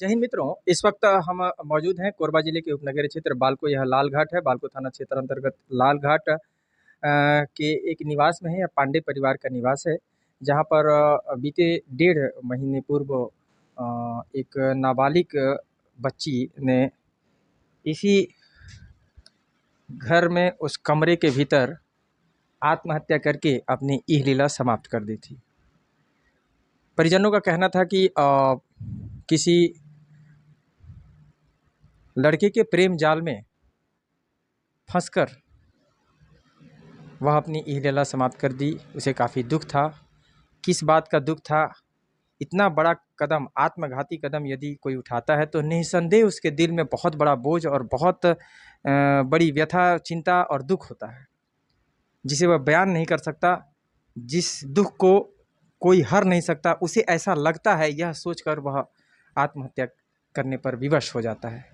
जय हिंद मित्रों, इस वक्त हम मौजूद हैं कोरबा जिले के उपनगरीय क्षेत्र बालको। यह लाल घाट है, बालको थाना क्षेत्र अंतर्गत लाल घाट के एक निवास में है। यह पांडे परिवार का निवास है, जहां पर बीते 1.5 महीने पूर्व एक नाबालिग बच्ची ने इसी घर में उस कमरे के भीतर आत्महत्या करके अपनी इहलीला समाप्त कर दी थी। परिजनों का कहना था कि किसी लड़के के प्रेम जाल में फंसकर वह अपनी इहलीला समाप्त कर दी। उसे काफ़ी दुख था। किस बात का दुख था? इतना बड़ा कदम, आत्मघाती कदम यदि कोई उठाता है तो निस्संदेह उसके दिल में बहुत बड़ा बोझ और बहुत बड़ी व्यथा, चिंता और दुख होता है, जिसे वह बयान नहीं कर सकता। जिस दुख को कोई हर नहीं सकता, उसे ऐसा लगता है, यह सोचकर वह आत्महत्या करने पर विवश हो जाता है।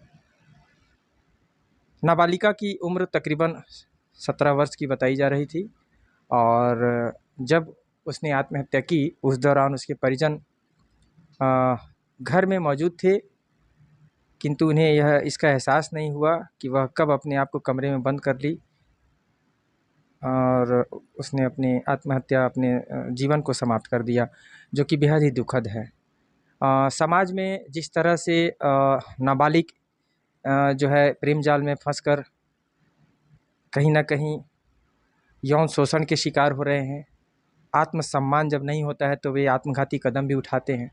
नाबालिका की उम्र तकरीबन 17 वर्ष की बताई जा रही थी और जब उसने आत्महत्या की, उस दौरान उसके परिजन घर में मौजूद थे, किंतु उन्हें इसका एहसास नहीं हुआ कि वह कब अपने आप को कमरे में बंद कर ली और उसने अपनी आत्महत्या, अपने जीवन को समाप्त कर दिया, जो कि बेहद ही दुखद है। समाज में जिस तरह से नाबालिग जो है प्रेम जाल में फंसकर कहीं ना कहीं यौन शोषण के शिकार हो रहे हैं, आत्मसम्मान जब नहीं होता है तो वे आत्मघाती कदम भी उठाते हैं।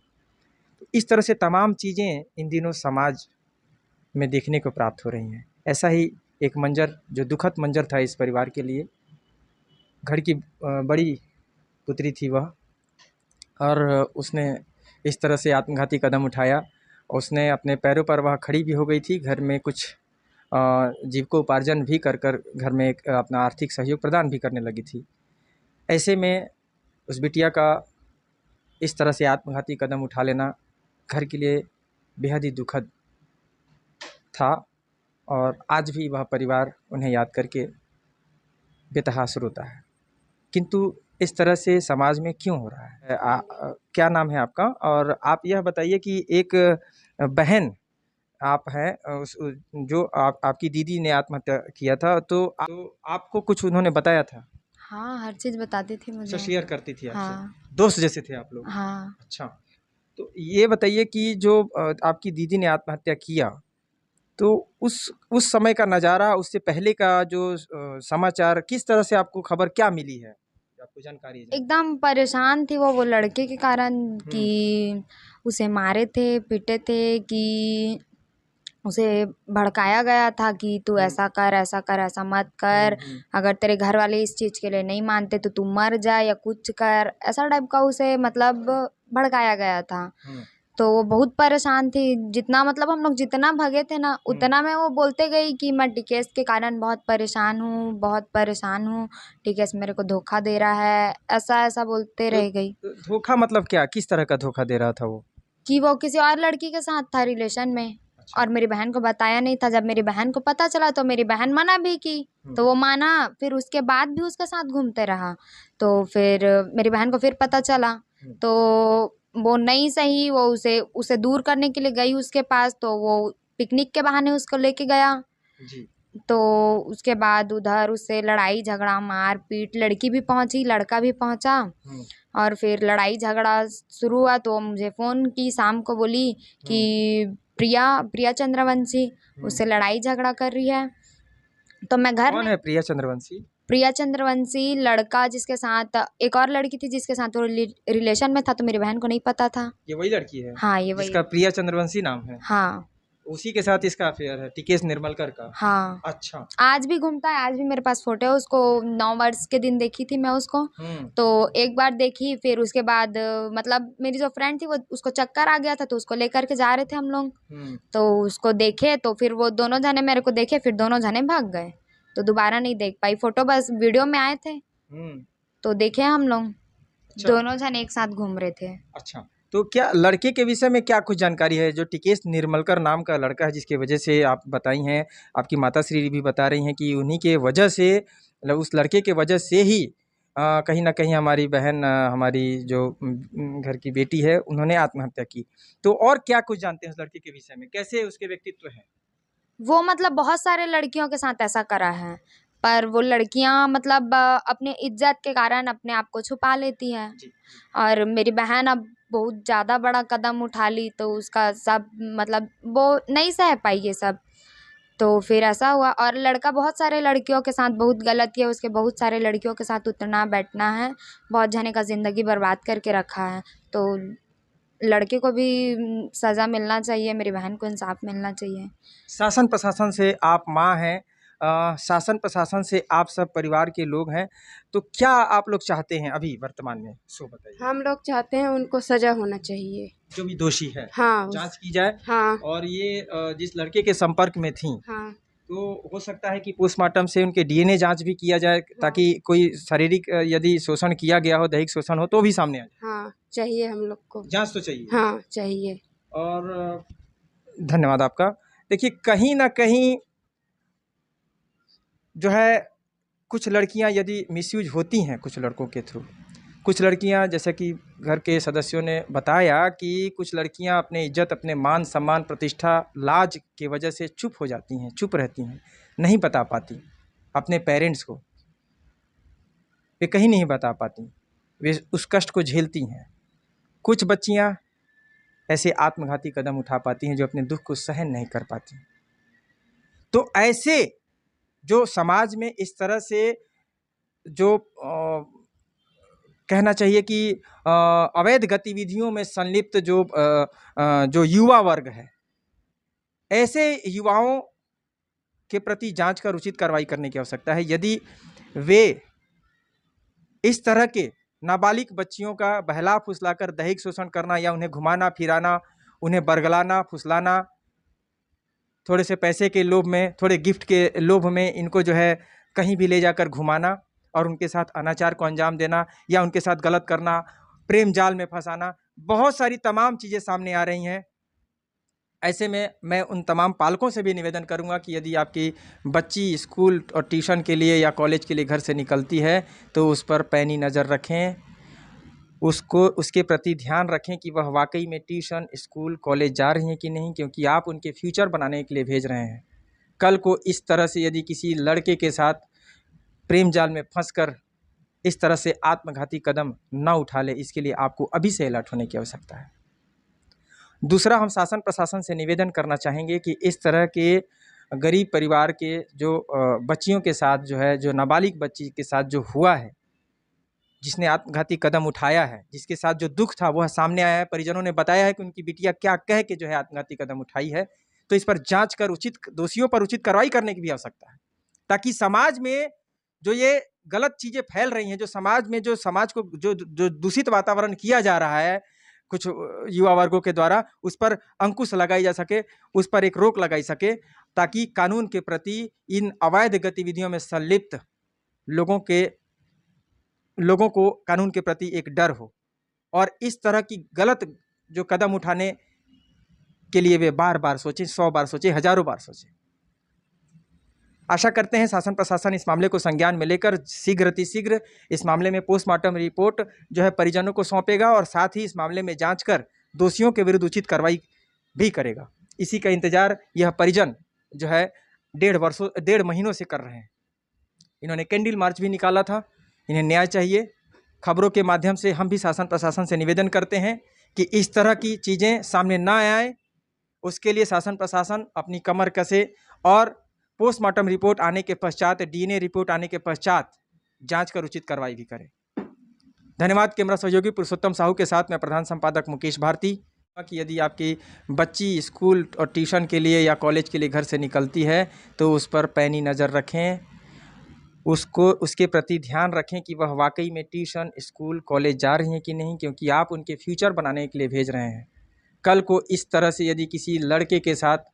तो इस तरह से तमाम चीज़ें इन दिनों समाज में देखने को प्राप्त हो रही हैं। ऐसा ही एक मंजर, जो दुखद मंजर था इस परिवार के लिए। घर की बड़ी पुत्री थी वह, और उसने इस तरह से आत्मघाती कदम उठाया। उसने अपने पैरों पर वह खड़ी भी हो गई थी। घर में कुछ जीविकोपार्जन भी कर घर में एक अपना आर्थिक सहयोग प्रदान भी करने लगी थी। ऐसे में उस बिटिया का इस तरह से आत्मघाती कदम उठा लेना घर के लिए बेहद ही दुखद था, और आज भी वह परिवार उन्हें याद करके बेतहाशा रोता है। किंतु इस तरह से समाज में क्यों हो रहा है? क्या नाम है आपका? और आप यह बताइए कि एक बहन आप हैं, जो आपकी दीदी ने आत्महत्या किया था, तो आपको कुछ उन्होंने बताया था? हाँ, हर चीज़ बताती थी मुझे। शेयर करती थी आपसे? हाँ। दोस्त जैसे थे आप लोग? हाँ। अच्छा, तो ये बताइए कि जो आपकी दीदी ने आत्महत्या किया, तो उस समय का नज़ारा, उससे पहले का जो समाचार, किस तरह से आपको खबर क्या मिली है? आपको जानकारी है? एकदम परेशान थी वो लड़के के कारण कि उसे मारे थे, पीटे थे, कि उसे भड़काया गया था कि तू ऐसा कर, ऐसा कर, ऐसा मत कर, अगर तेरे घर वाले इस चीज़ के लिए नहीं मानते तो तू मर जा या कुछ कर, ऐसा टाइप का उसे मतलब भड़काया गया था। तो वो बहुत परेशान थी। जितना मतलब हम लोग जितना भगे थे ना, उतना में वो बोलते गई कि मैं टिकेश के कारण बहुत परेशान हूँ, बहुत परेशान हूँ, टिकेश मेरे को धोखा दे रहा है, ऐसा ऐसा बोलते रह गई। धोखा मतलब क्या? किस तरह का धोखा दे रहा था वो? कि वो किसी और लड़की के साथ था रिलेशन में। अच्छा। और मेरी बहन को बताया नहीं था। जब मेरी बहन को पता चला तो मेरी बहन मना भी की, तो वो माना, फिर उसके बाद भी उसके साथ घूमते रहा। तो फिर मेरी बहन को फिर पता चला, तो वो नहीं सही, वो उसे दूर करने के लिए गई उसके पास। तो वो पिकनिक के बहाने उसको लेके गया जी। तो उसके बाद उधर उससे लड़ाई झगड़ा, मार पीट, लड़की भी पहुंची, लड़का भी पहुंचा, और फिर लड़ाई झगड़ा शुरू हुआ। तो मुझे फ़ोन की शाम को, बोली कि प्रिया चंद्रवंशी उससे लड़ाई झगड़ा कर रही है। तो मैं घर में। कौन है प्रिया चंद्रवंशी? प्रिया चंद्रवंशी लड़का जिसके साथ एक और लड़की थी, जिसके साथ वो रिलेशन में था, तो मेरी बहन को नहीं पता था। ये वही लड़की है? हाँ, ये वही। जिसका प्रिया चंद्रवंशी नाम है? हाँ। उसी के साथ इसका अफेयर है, टिकेश निर्मलकर का? हाँ। अच्छा। आज भी घूमता है, आज भी मेरे पास फोटो है। उसको 9 वर्ष के दिन देखी थी मैं उसको। तो एक बार देखी, फिर उसके बाद मतलब मेरी जो फ्रेंड थी, वो उसको चक्कर आ गया था, तो उसको लेकर के जा रहे थे हम लोग। तो उसको देखे, तो फिर वो दोनों जने मेरे को देखे, फिर दोनों जने भाग गए, तो दोबारा नहीं देख पाई। फोटो बस वीडियो में आए थे, तो देखे हम लोग। अच्छा। दोनों जने एक साथ घूम रहे थे। अच्छा, तो क्या लड़के के विषय में क्या कुछ जानकारी है? जो टिकेश निर्मलकर नाम का लड़का है, जिसकी वजह से आप बताई हैं, आपकी माता श्री भी बता रही हैं कि उन्हीं के वजह से, मतलब उस लड़के के वजह से ही कहीं न कहीं हमारी बहन हमारी जो घर की बेटी है, उन्होंने आत्महत्या की। तो और क्या कुछ जानते हैं उस लड़की के विषय में? कैसे उसके व्यक्तित्व है? वो मतलब बहुत सारे लड़कियों के साथ ऐसा करा है, पर वो लड़कियां मतलब अपने इज्जत के कारण अपने आप को छुपा लेती है। जी। और मेरी बहन अब बहुत ज़्यादा बड़ा कदम उठा ली, तो उसका सब मतलब वो नहीं सह पाई ये सब, तो फिर ऐसा हुआ। और लड़का बहुत सारे लड़कियों के साथ बहुत गलत किया, उसके बहुत सारे लड़कियों के साथ उठना बैठना है, बहुत जने का ज़िंदगी बर्बाद करके रखा है। तो लड़के को भी सज़ा मिलना चाहिए, मेरी बहन को इंसाफ मिलना चाहिए। शासन प्रशासन से आप माँ हैं, शासन प्रशासन से आप सब परिवार के लोग हैं, तो क्या आप लोग चाहते हैं अभी वर्तमान में? सो बताइए। हम लोग चाहते हैं उनको सजा होना चाहिए। जो भी दोषी है, हाँ जांच की जाए। हाँ और ये जिस लड़के के संपर्क में थी, हाँ तो हो सकता है कि पोस्टमार्टम से उनके डीएनए जांच भी किया जाए, ताकि कोई शारीरिक यदि शोषण किया गया हो, दैहिक शोषण हो, तो भी सामने आ जाए। हाँ चाहिए हम लोग को। जांच तो चाहिए। हाँ चाहिए। और धन्यवाद आपका। देखिए, कहीं ना कहीं जो है कुछ लड़कियां यदि मिसयूज होती हैं कुछ लड़कों के थ्रू, कुछ लड़कियां, जैसे कि घर के सदस्यों ने बताया कि कुछ लड़कियां अपने इज्जत, अपने मान सम्मान, प्रतिष्ठा, लाज की वजह से चुप हो जाती हैं, चुप रहती हैं, नहीं बता पाती अपने पेरेंट्स को, वे कहीं नहीं बता पाती, वे उस कष्ट को झेलती हैं। कुछ बच्चियां ऐसे आत्मघाती कदम उठा पाती हैं जो अपने दुख को सहन नहीं कर पाती। तो ऐसे जो समाज में इस तरह से जो कहना चाहिए कि अवैध गतिविधियों में संलिप्त जो युवा वर्ग है, ऐसे युवाओं के प्रति जांच कर उचित कार्रवाई करने की आवश्यकता है। यदि वे इस तरह के नाबालिग बच्चियों का बहला फुसलाकर दैहिक शोषण करना, या उन्हें घुमाना फिराना, उन्हें बरगलाना फुसलाना, थोड़े से पैसे के लोभ में, थोड़े गिफ्ट के लोभ में इनको जो है कहीं भी ले जाकर घुमाना और उनके साथ अनाचार को अंजाम देना, या उनके साथ गलत करना, प्रेम जाल में फंसाना, बहुत सारी तमाम चीज़ें सामने आ रही हैं। ऐसे में मैं उन तमाम पालकों से भी निवेदन करूंगा कि यदि आपकी बच्ची स्कूल और ट्यूशन के लिए या कॉलेज के लिए घर से निकलती है, तो उस पर पैनी नज़र रखें, उसको उसके प्रति ध्यान रखें कि वह वाकई में ट्यूशन, स्कूल, कॉलेज जा रही हैं कि नहीं, क्योंकि आप उनके फ्यूचर बनाने के लिए भेज रहे हैं। कल को इस तरह से यदि किसी लड़के के साथ प्रेम जाल में फंसकर इस तरह से आत्मघाती कदम न उठा ले, इसके लिए आपको अभी से अलर्ट होने की आवश्यकता है। दूसरा, हम शासन प्रशासन से निवेदन करना चाहेंगे कि इस तरह के गरीब परिवार के जो बच्चियों के साथ जो है, जो नाबालिग बच्ची के साथ जो हुआ है, जिसने आत्मघाती कदम उठाया है, जिसके साथ जो दुख था वह सामने आया है, परिजनों ने बताया है कि उनकी बिटिया क्या कह के जो है आत्मघाती कदम उठाई है, तो इस पर जांच कर उचित दोषियों पर उचित कार्रवाई करने की भी आवश्यकता है, ताकि समाज में जो ये गलत चीज़ें फैल रही हैं, जो समाज को जो दूषित वातावरण किया जा रहा है कुछ युवा वर्गों के द्वारा, उस पर अंकुश लगाई जा सके, उस पर एक रोक लगाई सके, ताकि कानून के प्रति इन अवैध गतिविधियों में संलिप्त लोगों को कानून के प्रति एक डर हो, और इस तरह की गलत जो कदम उठाने के लिए वे बार बार सोचें, 100 बार सोचें, हजारों बार सोचें। आशा करते हैं शासन प्रशासन इस मामले को संज्ञान में लेकर शीघ्र अतिशीघ्र इस मामले में पोस्टमार्टम रिपोर्ट जो है परिजनों को सौंपेगा, और साथ ही इस मामले में जांच कर दोषियों के विरुद्ध उचित कार्रवाई भी करेगा। इसी का इंतजार यह परिजन जो है 1.5 महीनों से कर रहे हैं। इन्होंने कैंडल मार्च भी निकाला था, इन्हें न्याय चाहिए। खबरों के माध्यम से हम भी शासन प्रशासन से निवेदन करते हैं कि इस तरह की चीज़ें सामने ना आए, उसके लिए शासन प्रशासन अपनी कमर कसे, और पोस्टमार्टम रिपोर्ट आने के पश्चात, डीएनए रिपोर्ट आने के पश्चात जांच कर उचित कार्रवाई भी करे। धन्यवाद। कैमरा सहयोगी पुरुषोत्तम साहू के साथ मैं प्रधान संपादक मुकेश भारती। कि यदि आपकी बच्ची स्कूल और ट्यूशन के लिए या कॉलेज के लिए घर से निकलती है, तो उस पर पैनी नज़र रखें, उसके प्रति ध्यान रखें कि वह वाकई में ट्यूशन, स्कूल, कॉलेज जा रही हैं कि नहीं, क्योंकि आप उनके फ्यूचर बनाने के लिए भेज रहे हैं। कल को इस तरह से यदि किसी लड़के के साथ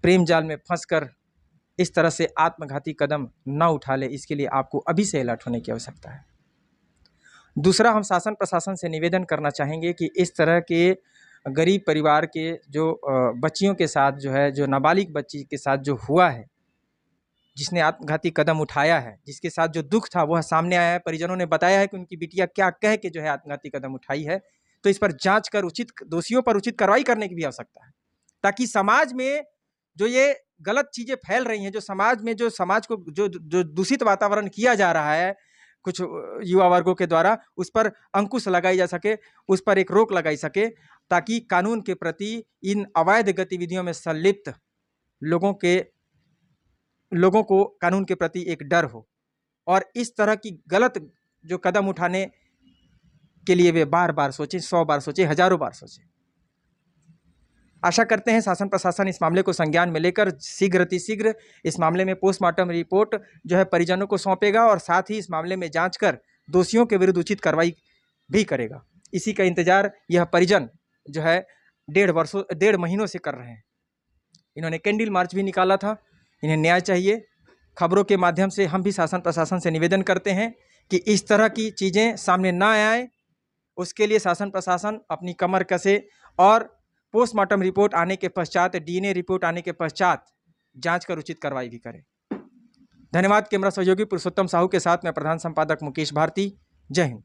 प्रेम जाल में फंसकर इस तरह से आत्मघाती कदम न उठा ले, इसके लिए आपको अभी से अलर्ट होने की आवश्यकता है। दूसरा, हम शासन प्रशासन से निवेदन करना चाहेंगे कि इस तरह के गरीब परिवार के जो बच्चियों के साथ जो है, जो नाबालिग बच्ची के साथ जो हुआ है, जिसने आत्मघाती कदम उठाया है, जिसके साथ जो दुख था वह सामने आया है, परिजनों ने बताया है कि उनकी बिटिया क्या कह के जो है आत्मघाती कदम उठाई है, तो इस पर जांच कर उचित दोषियों पर उचित कार्रवाई करने की भी आवश्यकता है, ताकि समाज में जो ये गलत चीजें फैल रही हैं, जो समाज को जो दूषित वातावरण किया जा रहा है कुछ युवा वर्गों के द्वारा, उस पर अंकुश लगाई जा सके, उस पर एक रोक लगाई सके, ताकि कानून के प्रति इन अवैध गतिविधियों में संलिप्त लोगों को कानून के प्रति एक डर हो और इस तरह की गलत जो कदम उठाने के लिए वे बार बार सोचें, 100 बार सोचें, हजारों बार सोचें। आशा करते हैं शासन प्रशासन इस मामले को संज्ञान में लेकर शीघ्र अतिशीघ्र इस मामले में पोस्टमार्टम रिपोर्ट जो है परिजनों को सौंपेगा और साथ ही इस मामले में जांच कर दोषियों के विरुद्ध उचित कार्रवाई भी करेगा। इसी का इंतजार यह परिजन जो है 1.5 महीनों से कर रहे हैं। इन्होंने कैंडल मार्च भी निकाला था। इन्हें न्याय चाहिए। खबरों के माध्यम से हम भी शासन प्रशासन से निवेदन करते हैं कि इस तरह की चीज़ें सामने ना आए, उसके लिए शासन प्रशासन अपनी कमर कसे और पोस्टमार्टम रिपोर्ट आने के पश्चात, डीएनए रिपोर्ट आने के पश्चात जांच कर उचित कार्रवाई भी करें। धन्यवाद। कैमरा सहयोगी पुरुषोत्तम साहू के साथ मैं प्रधान संपादक मुकेश भारती। जय हिंद।